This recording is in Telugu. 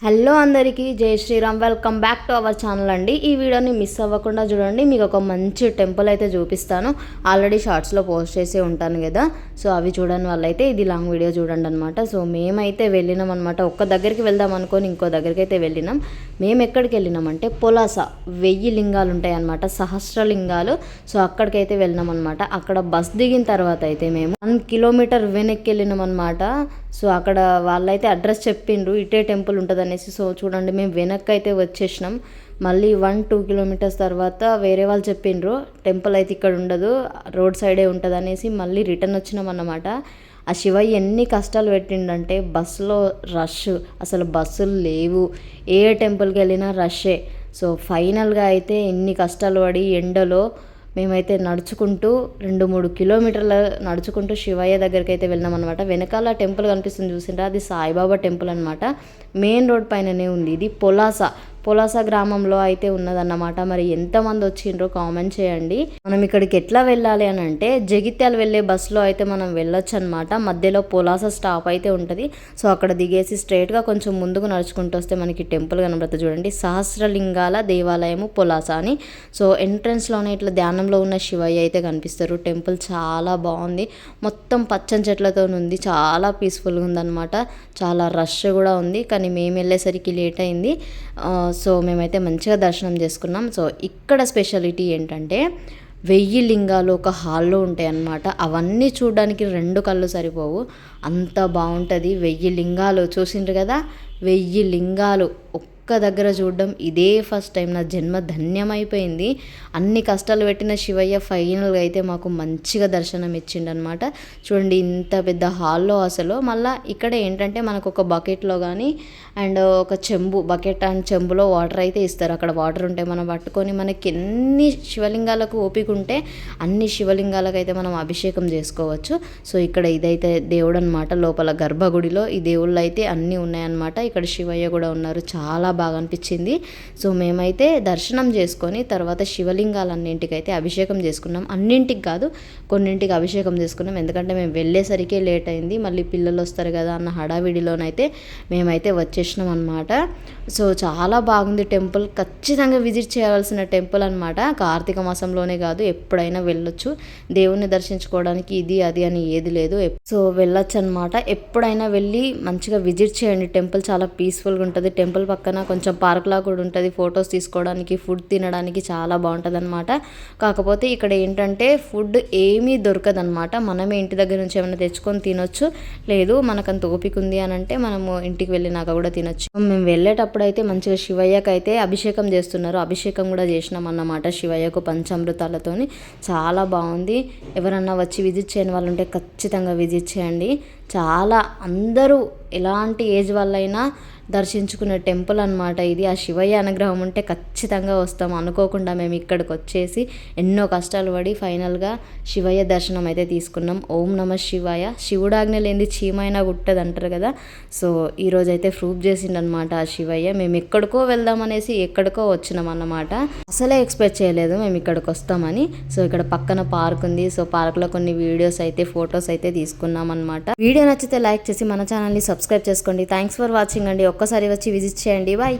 హలో అందరికీ జై Sriram. Welcome back to our channel అండి. ఈ వీడియోని మిస్ అవ్వకుండా చూడండి. మీకు ఒక మంచి టెంపుల్ అయితే చూపిస్తాను. ఆల్రెడీ షార్ట్స్లో పోస్ట్ చేసే ఉంటాను కదా, సో అవి చూడని వాళ్ళైతే ఇది లాంగ్ వీడియో చూడండి అనమాట. సో మేమైతే వెళ్ళినాం అనమాట. ఒక్క దగ్గరికి వెళ్దాం అనుకొని ఇంకో దగ్గరికి అయితే వెళ్ళినాం. మేము ఎక్కడికి వెళ్ళినామంటే పొలాస 1000 లింగాలు ఉంటాయి అనమాట, సహస్రలింగాలు. సో అక్కడికైతే వెళ్ళినాం అనమాట. అక్కడ బస్ దిగిన తర్వాత అయితే మేము 1 కిలోమీటర్ వెనక్కి వెళ్ళినాం అనమాట. సో అక్కడ వాళ్ళైతే అడ్రస్ చెప్పిండ్రు, ఇటే టెంపుల్ ఉంటుంది అనేసి. సో చూడండి, మేము వెనక్కి అయితే వచ్చేసినాం. మళ్ళీ 1-2 కిలోమీటర్స్ తర్వాత వేరే వాళ్ళు చెప్పిండ్రు టెంపుల్ అయితే ఇక్కడ ఉండదు, రోడ్ సైడే ఉంటుంది అనేసి. మళ్ళీ రిటర్న్ వచ్చినాం అన్నమాట. ఆ శివయ్య ఎన్ని కష్టాలు పెట్టిండంటే, బస్సులో రష్, అసలు బస్సులు లేవు, ఏ టెంపుల్కి వెళ్ళినా రష్ే. సో ఫైనల్గా అయితే ఎన్ని కష్టాలు పడి ఎండలో మేమైతే నడుచుకుంటూ 2-3 కిలోమీటర్ల నడుచుకుంటూ శివయ్య దగ్గరికి అయితే వెళ్ళినాం అనమాట. వెనకాల టెంపుల్ కనిపిస్తుంది చూసిండ్రా, అది సాయిబాబా టెంపుల్ అనమాట. మెయిన్ రోడ్ పైననే ఉంది. ఇది పొలాస గ్రామంలో అయితే ఉన్నదన్నమాట. మరి ఎంతమంది వచ్చిండ్రో కామెంట్ చేయండి. మనం ఇక్కడికి ఎట్లా వెళ్ళాలి అని అంటే, జగిత్యాల వెళ్ళే బస్సులో అయితే మనం వెళ్ళొచ్చు అనమాట. మధ్యలో పొలాస స్టాప్ అయితే ఉంటుంది. సో అక్కడ దిగేసి స్ట్రైట్గా కొంచెం ముందుకు నడుచుకుంటూ వస్తే మనకి టెంపుల్ కనబడుతుంది చూడండి, సహస్రలింగాల దేవాలయము పొలాస అని. సో ఎంట్రన్స్లోనే ఇట్లా ధ్యానంలో ఉన్న శివయ్య అయితే కనిపిస్తారు. టెంపుల్ చాలా బాగుంది, మొత్తం పచ్చని చెట్లతో ఉంది, చాలా పీస్ఫుల్గా ఉందన్నమాట. చాలా రష్ కూడా ఉంది, కానీ మేము వెళ్ళేసరికి లేట్ అయింది. సో మేమైతే మంచిగా దర్శనం చేసుకున్నాం. సో ఇక్కడ స్పెషాలిటీ ఏంటంటే, 1000 లింగాలు ఒక హాల్లో ఉంటాయి అన్నమాట. అవన్నీ చూడడానికి 2 కళ్ళు సరిపోవు, అంత బాగుంటుంది. 1000 లింగాలు చూసిండ్రు కదా, 1000 లింగాలు ఒక్క దగ్గర చూడడం ఇదే ఫస్ట్ టైం. నా జన్మ ధన్యమైపోయింది. అన్ని కష్టాలు పెట్టిన శివయ్య ఫైనల్గా అయితే మాకు మంచిగా దర్శనం ఇచ్చిండనమాట. చూడండి, ఇంత పెద్ద హాల్లో అసలు. మళ్ళీ ఇక్కడ ఏంటంటే మనకు ఒక బకెట్లో కానీ అండ్ ఒక చెంబు, బకెట్ అండ్ చెంబులో వాటర్ అయితే ఇస్తారు. అక్కడ వాటర్ ఉంటే మనం పట్టుకొని, మనకి ఎన్ని శివలింగాలకు ఓపిక ఉంటే అన్ని శివలింగాలకు అయితే మనం అభిషేకం చేసుకోవచ్చు. సో ఇక్కడ ఇదైతే దేవుడు అనమాట. లోపల గర్భగుడిలో ఈ దేవుళ్ళు అయితే అన్నీ ఉన్నాయన్నమాట. ఇక్కడ శివయ్య కూడా ఉన్నారు. చాలా బాగా అనిపించింది. సో మేమైతే దర్శనం చేసుకొని తర్వాత శివలింగాలన్నింటికైతే అభిషేకం చేసుకున్నాం. అన్నింటికి కాదు, కొన్నింటికి అభిషేకం చేసుకున్నాం. ఎందుకంటే మేము వెళ్ళేసరికి లేట్ అయింది, మళ్ళీ పిల్లలు వస్తారు కదా అన్న హడావిడిలోనైతే మేమైతే వచ్చేసినాం అనమాట. సో చాలా బాగుంది టెంపుల్. ఖచ్చితంగా విజిట్ చేయాల్సిన టెంపుల్ అనమాట. కార్తీక మాసంలోనే కాదు, ఎప్పుడైనా వెళ్ళొచ్చు. దేవుణ్ణి దర్శించుకోవడానికి ఇది అది అని ఏది లేదు. సో వెళ్ళొచ్చు అనమాట. ఎప్పుడైనా వెళ్ళి మంచిగా విజిట్ చేయండి. టెంపుల్ చాలా పీస్ఫుల్గా ఉంటుంది. టెంపుల్ పక్కన కొంచెం పార్క్లా కూడా ఉంటుంది, ఫొటోస్ తీసుకోవడానికి, ఫుడ్ తినడానికి చాలా బాగుంటుంది అనమాట. కాకపోతే ఇక్కడ ఏంటంటే ఫుడ్ ఏమీ దొరకదనమాట. మనమే ఇంటి దగ్గర నుంచి ఏమైనా తెచ్చుకొని తినొచ్చు, లేదు మనకంత ఓపిక ఉంది అని అంటే మనము ఇంటికి వెళ్ళినాక కూడా తినొచ్చు. మేము వెళ్ళేటప్పుడు అయితే మంచిగా శివయ్యకు అయితే అభిషేకం చేస్తున్నారు. అభిషేకం కూడా చేసినాం అన్నమాట శివయ్యకు పంచామృతాలతోని. చాలా బాగుంది. ఎవరన్నా వచ్చి విజిట్ చేయని వాళ్ళు ఉంటే ఖచ్చితంగా విజిట్ చేయండి. చాలా అందరూ ఎలాంటి ఏజ్ వాళ్ళైనా దర్శించుకునే టెంపుల్ అనమాట ఇది. ఆ శివయ్య అనుగ్రహం ఉంటే ఖచ్చితంగా వస్తాం. అనుకోకుండా మేము ఇక్కడికి వచ్చేసి ఎన్నో కష్టాలు పడి ఫైనల్గా శివయ్య దర్శనం అయితే తీసుకున్నాం. ఓం నమ శివాయ. శివుడాజ్ఞ లేనిది చీమైనా గుట్టది అంటారు కదా. సో ఈరోజు అయితే ప్రూఫ్ చేసిండనమాట ఆ శివయ్య. మేము ఎక్కడికో వెళ్దామనేసి ఎక్కడికో వచ్చినాం అన్నమాట. అసలే ఎక్స్పెక్ట్ చేయలేదు మేము ఇక్కడికి వస్తామని. సో ఇక్కడ పక్కన పార్క్ ఉంది. సో పార్క్లో కొన్ని వీడియోస్ అయితే, ఫొటోస్ అయితే తీసుకున్నాం అనమాట. వీడియో నచ్చితే లైక్ చేసి మన ఛానల్ని సబ్స్క్రైబ్ చేసుకోండి. థ్యాంక్స్ ఫర్ వాచింగ్ అండి. ఒక్కసారి వచ్చి విజిట్ చేయండి. బాయ్.